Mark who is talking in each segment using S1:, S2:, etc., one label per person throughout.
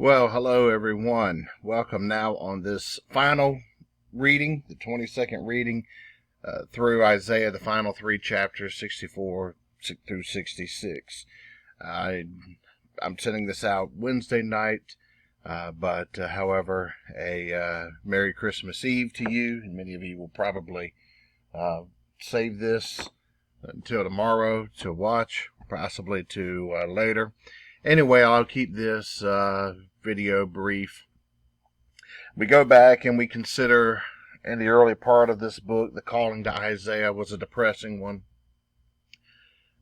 S1: Well, hello everyone. Welcome now on this final reading, the 22nd reading through Isaiah, the final three chapters, 64 through 66. I'm sending this out Wednesday night, however, a Merry Christmas Eve to you, and many of you will probably save this until tomorrow to watch, possibly to later. Anyway, I'll keep this video brief. We go back and we consider in the early part of this book, the calling to Isaiah was a depressing one.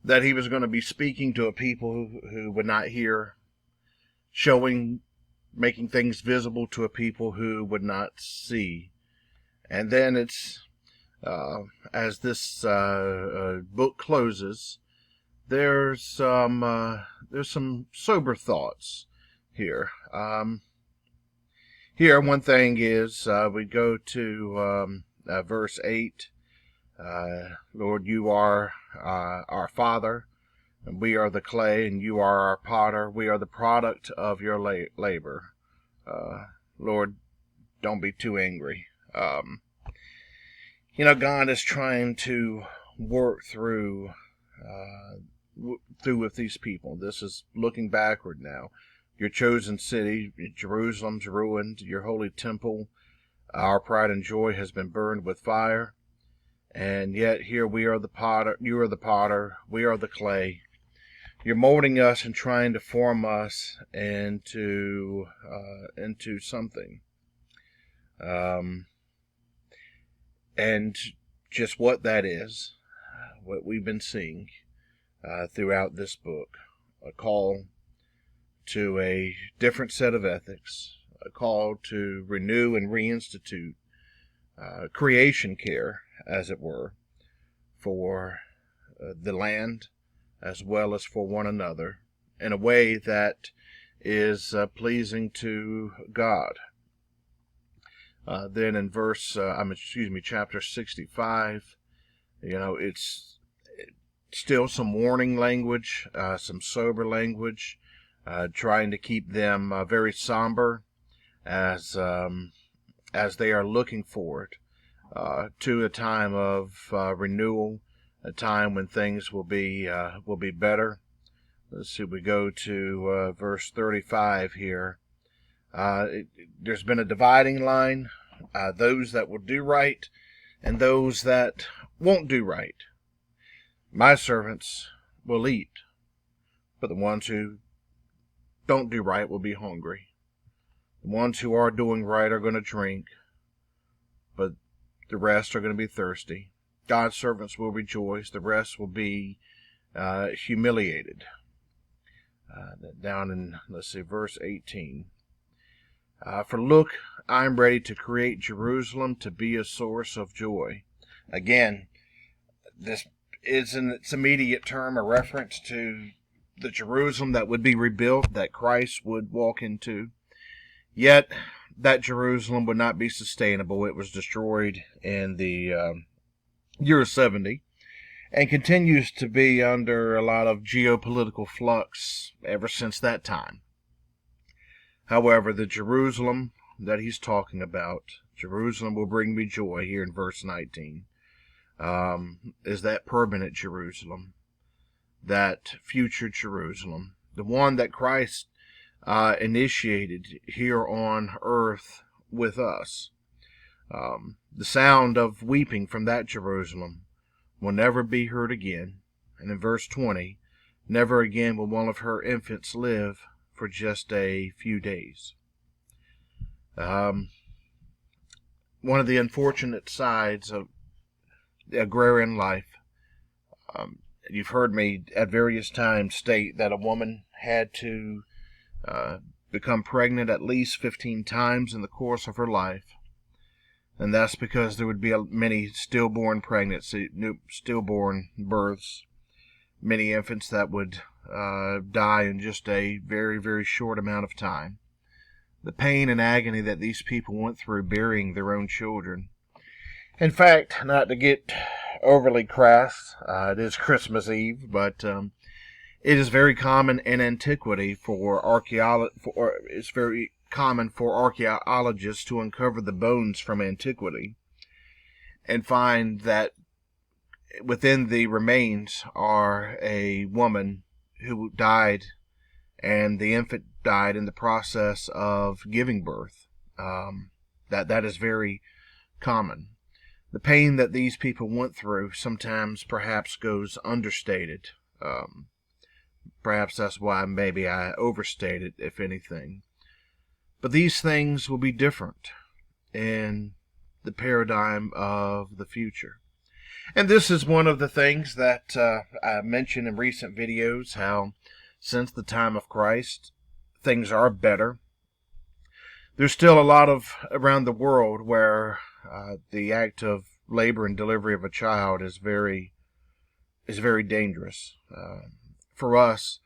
S1: That he was going to be speaking to a people who would not hear, making things visible to a people who would not see. And then it's, as this book closes, there's some sober thoughts here. Here, one thing is, we go to verse 8. Lord, you are our Father, and we are the clay, and you are our potter. We are the product of your labor. Lord, don't be too angry. God is trying to work through with these people. This is looking backward now. Your chosen city, Jerusalem's ruined. Your holy temple, our pride and joy, has been burned with fire. And yet here we are the potter. You are the potter. We are the clay. You're molding us and trying to form us into something. And just what that is, what we've been seeing throughout this book, a call to a different set of ethics, a call to renew and reinstitute creation care, as it were, for the land as well as for one another in a way that is pleasing to God. Then in chapter 65, it's still some warning language, some sober language, trying to keep them very somber as they are looking forward to a time of renewal, a time when things will be better. Let's see. We go to verse 35 here. There's been a dividing line, those that will do right and those that won't do right. My servants will eat, but the ones who don't do right will be hungry. The ones who are doing right are going to drink, but the rest are going to be thirsty. God's servants will rejoice. The rest will be humiliated. Down in, verse 18. For look, I'm ready to create Jerusalem to be a source of joy. Again, this is in its immediate term a reference to the Jerusalem that would be rebuilt, that Christ would walk into. Yet, that Jerusalem would not be sustainable. It was destroyed in the year 70 and continues to be under a lot of geopolitical flux ever since that time. However, the Jerusalem that he's talking about, Jerusalem will bring me joy, here in verse 19, is that permanent Jerusalem, that future Jerusalem, the one that Christ initiated here on earth with us. The sound of weeping from that Jerusalem will never be heard again. And in verse 20, never again will one of her infants live for just a few days. One of the unfortunate sides of the agrarian life, you've heard me at various times state that a woman had to become pregnant at least 15 times in the course of her life. And that's because there would be many stillborn births, many infants that would die in just a very, very short amount of time. The pain and agony that these people went through burying their own children. In fact, not to get overly crass, it is Christmas Eve, but It is very common in antiquity for it's very common for archaeologists to uncover the bones from antiquity and find that within the remains are a woman who died, and the infant died in the process of giving birth. That is very common. The pain that these people went through sometimes perhaps goes understated. Perhaps that's why maybe I overstated, if anything. But these things will be different in the paradigm of the future. And this is one of the things that I mentioned in recent videos, how since the time of Christ, things are better. There's still a lot of around the world where the act of labor and delivery of a child is very dangerous. For us,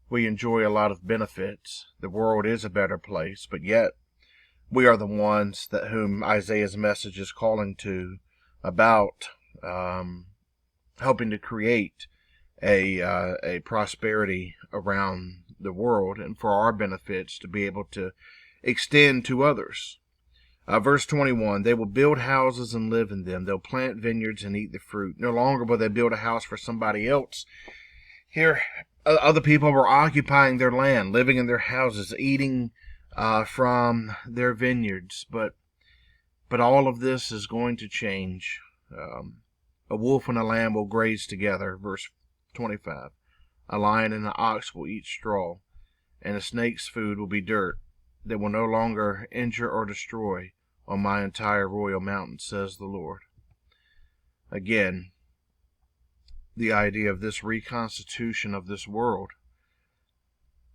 S1: we enjoy a lot of benefits. The world is a better place, but yet we are the ones that whom Isaiah's message is calling to about helping to create a prosperity around the world, and for our benefits to be able to extend to others. Verse 21, they will build houses and live in them. They'll plant vineyards and eat the fruit. No longer will they build a house for somebody else. Here, other people were occupying their land, living in their houses, eating from their vineyards. But all of this is going to change. A wolf and a lamb will graze together, verse 25. A lion and an ox will eat straw, and a snake's food will be dirt. They will no longer injure or destroy on my entire royal mountain, says the Lord. Again, the idea of this reconstitution of this world,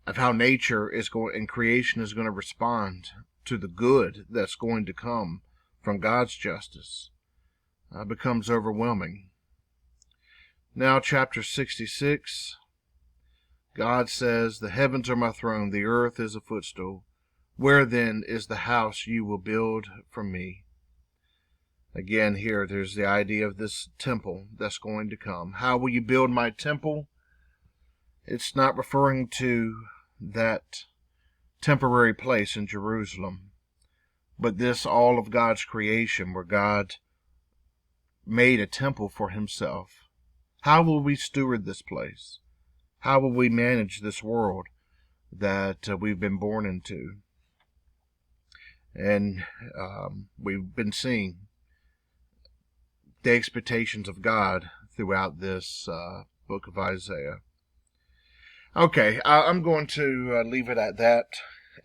S1: of how nature is going and creation is going to respond to the good that's going to come from God's justice, becomes overwhelming. Now, chapter 66, God says, the heavens are my throne, the earth is a footstool. Where then is the house you will build for me? Again, here, there's the idea of this temple that's going to come. How will you build my temple? It's not referring to that temporary place in Jerusalem, but this all of God's creation where God made a temple for himself. How will we steward this place? How will we manage this world that we've been born into? And we've been seeing the expectations of God throughout this book of Isaiah. Okay, I'm going to leave it at that,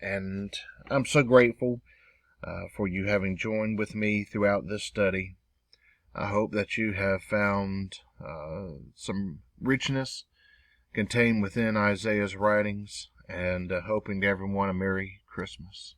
S1: and I'm so grateful for you having joined with me throughout this study. I hope that you have found some richness contained within Isaiah's writings, and hoping to everyone a Merry Christmas.